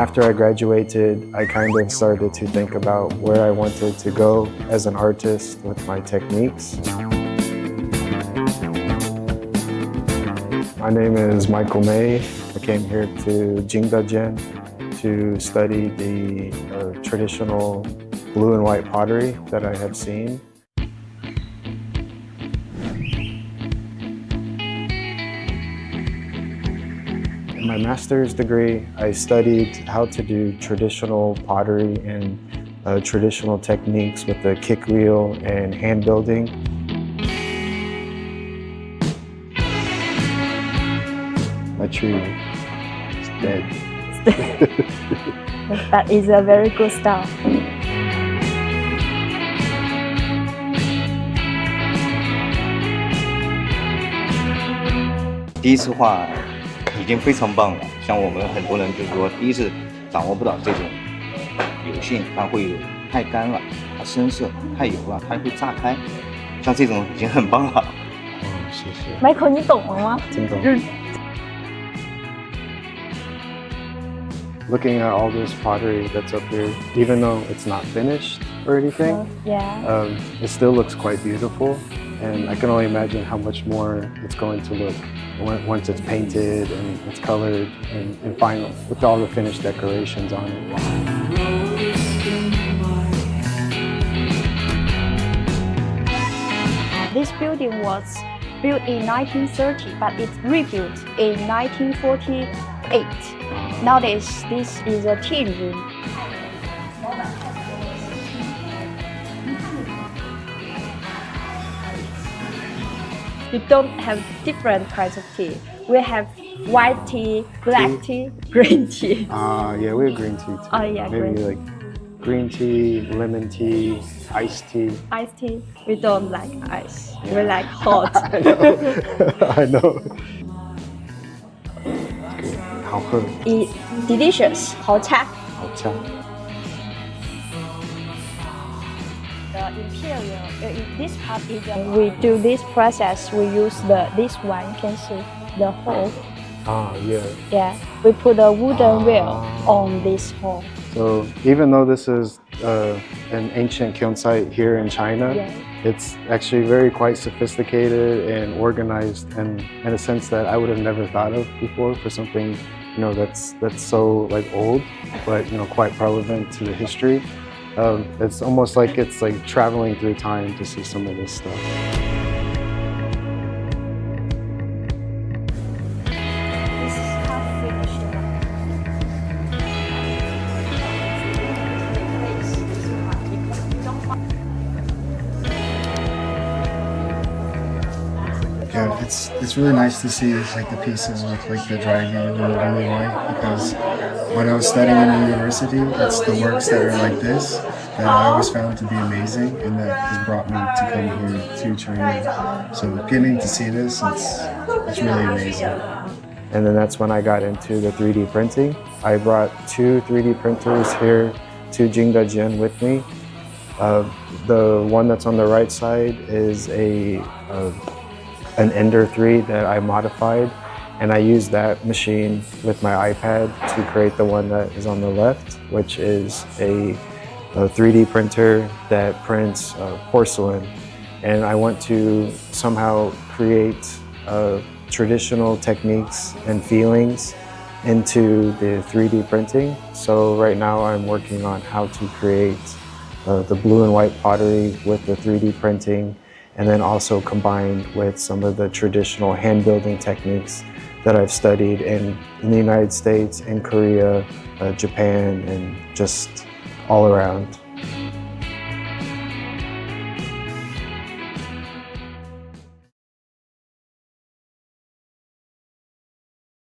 after I graduated, I kind of started to think about where I wanted to go as an artist with my techniques. My name is Michael May. I came here to Jingdezhen to study the traditional blue and white pottery that I have seen. In my master's degree, I studied how to do traditional pottery and traditional techniques with the kick wheel and hand building. My tree is dead. That is a very good style. 第一次画已经非常棒了，像我们很多人就是说，第一次掌握不到这种油性，它会太干了，它深色；太油了，它会炸开。像这种已经很棒了。谢谢。Michael， 你懂了吗？真懂。Looking at all this pottery that's up here, even though it's not finished or anything, it still looks quite beautiful. And I can only imagine how much more it's going to look once it's painted and it's colored and final, with all the finished decorations on it. This building was built in 1930, but it's rebuilt in 1948. Nowadays, this is a tea room. We don't have different kinds of tea. We have white tea, black tea, green tea. Yeah, we have green tea too. Oh yeah, maybe green. Like green tea, lemon tea, iced tea. Iced tea, we don't like ice. We like hot. I know. I know. How good. It's delicious. 好吃。好吃。The imperial, this part is we do this process. We use this one. You can see the hole. Yeah. Yeah, we put a wooden wheel on this hole. So even though this is an ancient kiln site here in China, it's actually very quite sophisticated and organized, and in a sense that I would have never thought of before for something, you know, that's so like old, but you know, quite relevant to the history. It's almost like it's like traveling through time to see some of this stuff. This is half finished. Yeah, it's really nice to see like the pieces with like the dragon and the blue white, because when I was studying in university, it's the works that are like this that I always found to be amazing, and that has brought me to come here to China. So getting to see this, it's really amazing. And then that's when I got into the 3D printing. I brought 2 3D printers here to Jingdezhen with me. The one that's on the right side is an Ender 3 that I modified, and I used that machine with my iPad to create the one that is on the left, which is a 3D printer that prints porcelain. And I want to somehow create traditional techniques and feelings into the 3D printing. So right now I'm working on how to create the blue and white pottery with the 3D printing, and then also combined with some of the traditional hand building techniques that I've studied in the United States, in Korea, Japan, and just all around.